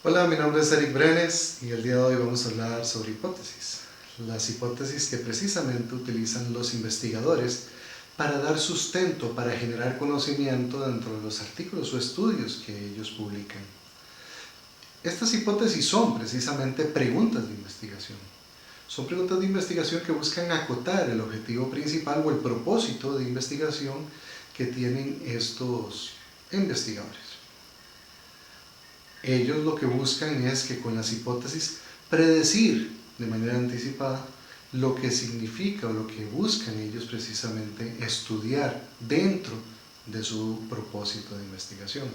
Hola, mi nombre es Eric Brenes y el día de hoy vamos a hablar sobre hipótesis. Las hipótesis que precisamente utilizan los investigadores para dar sustento, para generar conocimiento dentro de los artículos o estudios que ellos publican. Estas hipótesis son precisamente preguntas de investigación. Son preguntas de investigación que buscan acotar el objetivo principal o el propósito de investigación que tienen estos investigadores. Ellos lo que buscan es que con las hipótesis predecir de manera anticipada lo que significa o lo que buscan ellos precisamente estudiar dentro de su propósito de investigación.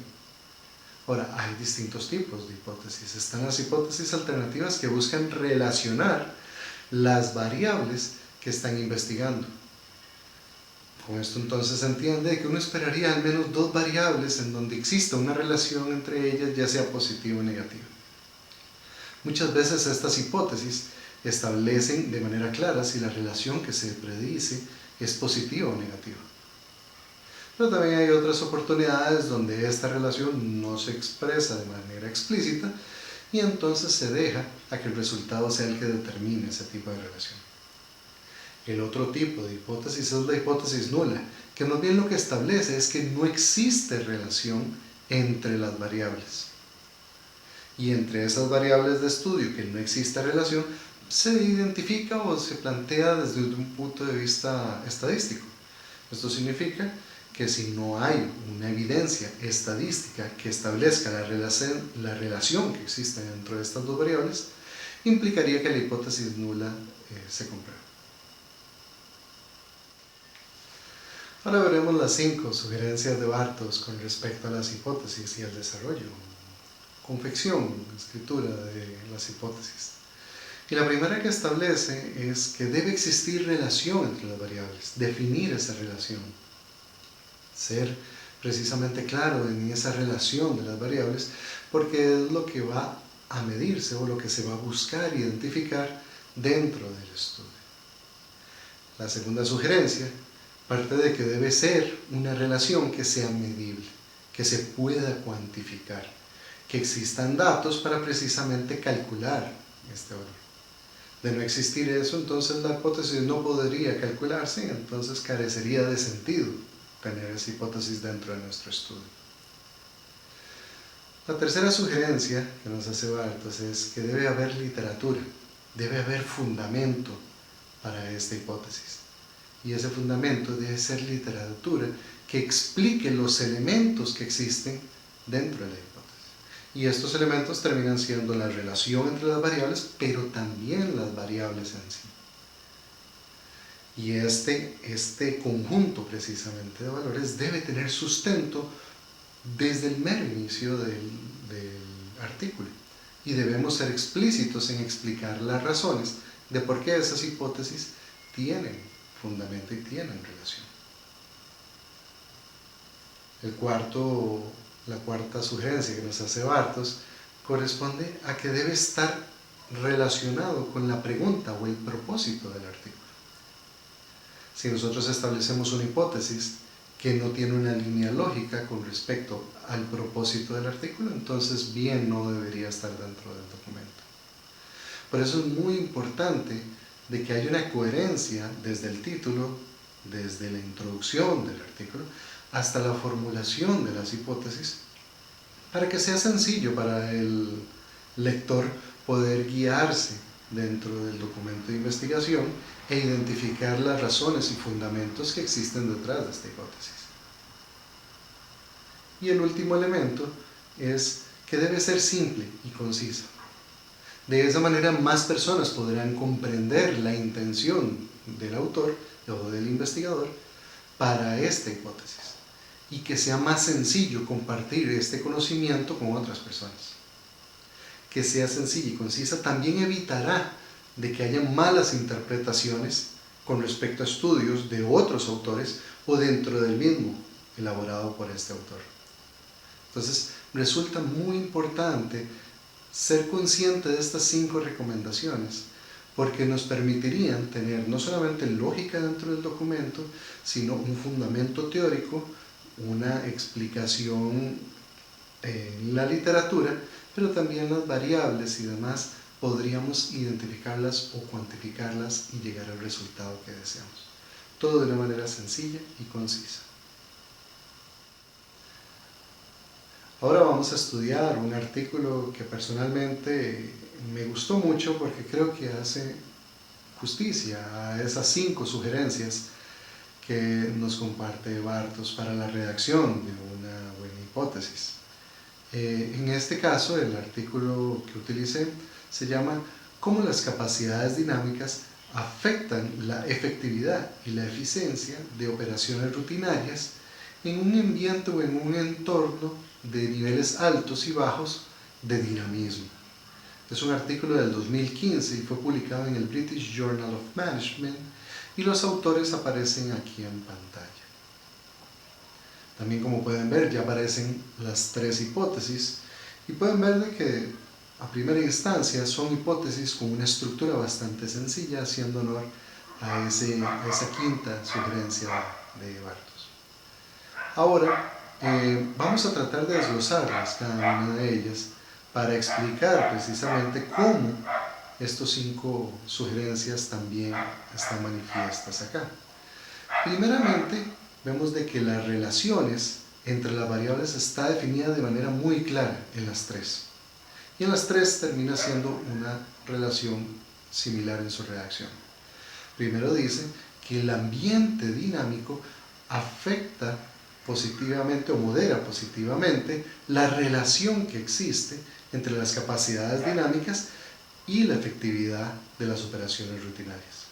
Ahora, hay distintos tipos de hipótesis. Están las hipótesis alternativas que buscan relacionar las variables que están investigando. Con esto entonces se entiende que uno esperaría al menos dos variables en donde exista una relación entre ellas, ya sea positiva o negativa. Muchas veces estas hipótesis establecen de manera clara si la relación que se predice es positiva o negativa. Pero también hay otras oportunidades donde esta relación no se expresa de manera explícita y entonces se deja a que el resultado sea el que determine ese tipo de relación. El otro tipo de hipótesis es la hipótesis nula, que más bien lo que establece es que no existe relación entre las variables. Y entre esas variables de estudio que no existe relación, se identifica o se plantea desde un punto de vista estadístico. Esto significa que si no hay una evidencia estadística que establezca la relación que existe dentro de estas dos variables, implicaría que la hipótesis nula se compruebe. Ahora veremos las 5 sugerencias de Bartos con respecto a las hipótesis y el desarrollo, confección, escritura de las hipótesis. Y la primera que establece es que debe existir relación entre las variables, definir esa relación, ser precisamente claro en esa relación de las variables, porque es lo que va a medirse o lo que se va a buscar identificar dentro del estudio. La segunda sugerencia parte de que debe ser una relación que sea medible, que se pueda cuantificar, que existan datos para precisamente calcular este valor. De no existir eso, entonces la hipótesis no podría calcularse, entonces carecería de sentido tener esa hipótesis dentro de nuestro estudio. La tercera sugerencia que nos hace Bartos es que debe haber literatura, debe haber fundamento para esta hipótesis. Y ese fundamento debe ser literatura que explique los elementos que existen dentro de la hipótesis. Y estos elementos terminan siendo la relación entre las variables, pero también las variables en sí. Y este conjunto precisamente de valores debe tener sustento desde el mero inicio del artículo. Y debemos ser explícitos en explicar las razones de por qué esas hipótesis tienen fundamento y tienen relación. La cuarta sugerencia que nos hace Bartos corresponde a que debe estar relacionado con la pregunta o el propósito del artículo. Si nosotros establecemos una hipótesis que no tiene una línea lógica con respecto al propósito del artículo, entonces bien no debería estar dentro del documento. Por eso es muy importante de que haya una coherencia desde el título, desde la introducción del artículo, hasta la formulación de las hipótesis, para que sea sencillo para el lector poder guiarse dentro del documento de investigación e identificar las razones y fundamentos que existen detrás de esta hipótesis. Y el último elemento es que debe ser simple y concisa. De esa manera más personas podrán comprender la intención del autor o del investigador para esta hipótesis y que sea más sencillo compartir este conocimiento con otras personas. Que sea sencilla y concisa también evitará de que haya malas interpretaciones con respecto a estudios de otros autores o dentro del mismo elaborado por este autor. Entonces resulta muy importante ser consciente de estas 5 recomendaciones, porque nos permitirían tener no solamente lógica dentro del documento, sino un fundamento teórico, una explicación en la literatura pero también las variables y demás podríamos identificarlas o cuantificarlas y llegar al resultado que deseamos. Todo de una manera sencilla y concisa. Ahora vamos a estudiar un artículo que personalmente me gustó mucho porque creo que hace justicia a esas 5 sugerencias que nos comparte Bartos para la redacción de una buena hipótesis. En este caso, el artículo que utilicé se llama ¿Cómo las capacidades dinámicas afectan la efectividad y la eficiencia de operaciones rutinarias en un ambiente o en un entorno de niveles altos y bajos de dinamismo? Es un artículo del 2015 y fue publicado en el British Journal of Management y los autores aparecen aquí en pantalla. También, como pueden ver, ya aparecen las 3 hipótesis y pueden ver de que a primera instancia son hipótesis con una estructura bastante sencilla, haciendo honor a esa 5ª sugerencia de Bartos. Ahora vamos a tratar de desglosarlas cada una de ellas para explicar precisamente cómo estas 5 sugerencias también están manifiestas acá. Primeramente, vemos de que las relaciones entre las variables está definida de manera muy clara en las 3. Y en las 3 termina siendo una relación similar en su redacción. Primero dice que el ambiente dinámico afecta positivamente o modera positivamente la relación que existe entre las capacidades dinámicas y la efectividad de las operaciones rutinarias.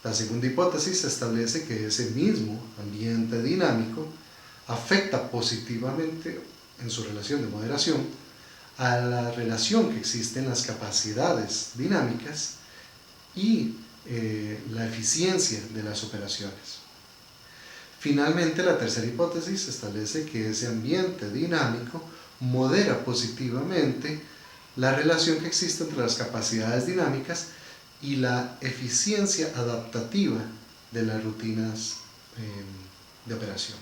La segunda hipótesis establece que ese mismo ambiente dinámico afecta positivamente en su relación de moderación a la relación que existe en las capacidades dinámicas y la eficiencia de las operaciones. Finalmente, la tercera hipótesis establece que ese ambiente dinámico modera positivamente la relación que existe entre las capacidades dinámicas y la eficiencia adaptativa de las rutinas de operación.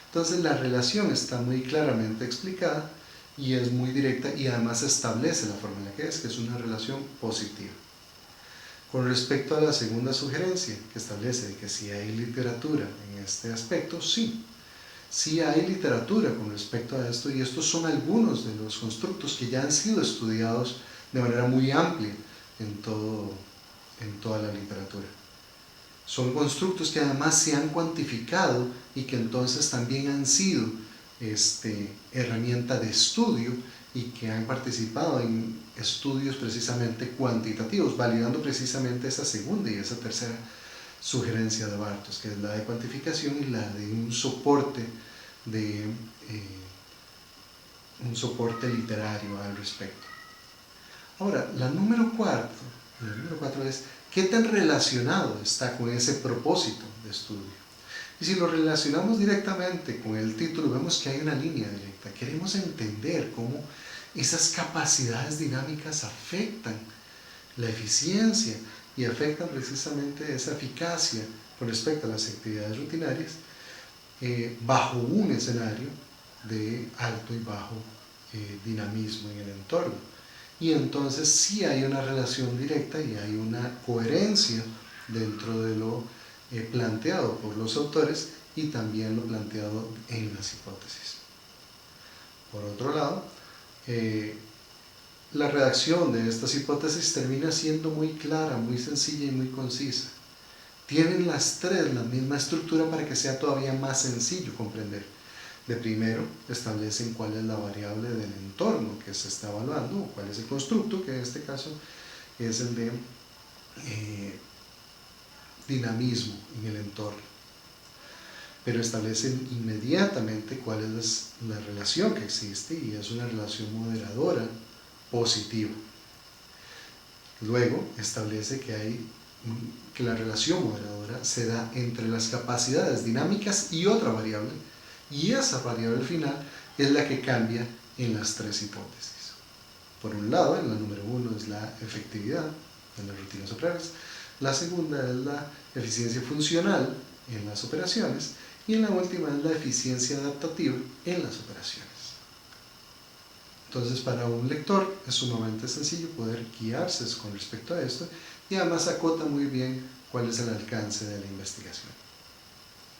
Entonces, la relación está muy claramente explicada y es muy directa y además establece la forma en la que es una relación positiva. Con respecto a la segunda sugerencia, que establece que si hay literatura en este aspecto, sí hay literatura con respecto a esto, y estos son algunos de los constructos que ya han sido estudiados de manera muy amplia en toda la literatura. Son constructos que además se han cuantificado y que entonces también han sido herramienta de estudio y que han participado en estudios precisamente cuantitativos, validando precisamente esa segunda y esa tercera sugerencia de Bartos, que es la de cuantificación y la de un soporte literario al respecto. Ahora, la número 4 es ¿qué tan relacionado está con ese propósito de estudio? Y si lo relacionamos directamente con el título, vemos que hay una línea directa. Queremos entender cómo esas capacidades dinámicas afectan la eficiencia y afectan precisamente esa eficacia con respecto a las actividades rutinarias bajo un escenario de alto y bajo dinamismo en el entorno. Y entonces sí hay una relación directa y hay una coherencia dentro de lo planteado por los autores y también lo planteado en las hipótesis. Por otro lado, la redacción de estas hipótesis termina siendo muy clara, muy sencilla y muy concisa. Tienen las 3 la misma estructura para que sea todavía más sencillo comprender. De primero, establecen cuál es la variable del entorno que se está evaluando, o cuál es el constructo, que en este caso es el de dinamismo en el entorno. Pero establecen inmediatamente cuál es la relación que existe, y es una relación moderadora positiva. Luego establece que la relación moderadora se da entre las capacidades dinámicas y otra variable, y esa variable final es la que cambia en las 3 hipótesis. Por un lado, en la número 1 es la efectividad en las rutinas operarias, la segunda es la eficiencia funcional en las operaciones, y en la última es la eficiencia adaptativa en las operaciones. Entonces, para un lector es sumamente sencillo poder guiarse con respecto a esto, y además acota muy bien cuál es el alcance de la investigación.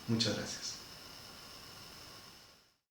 Muchas gracias.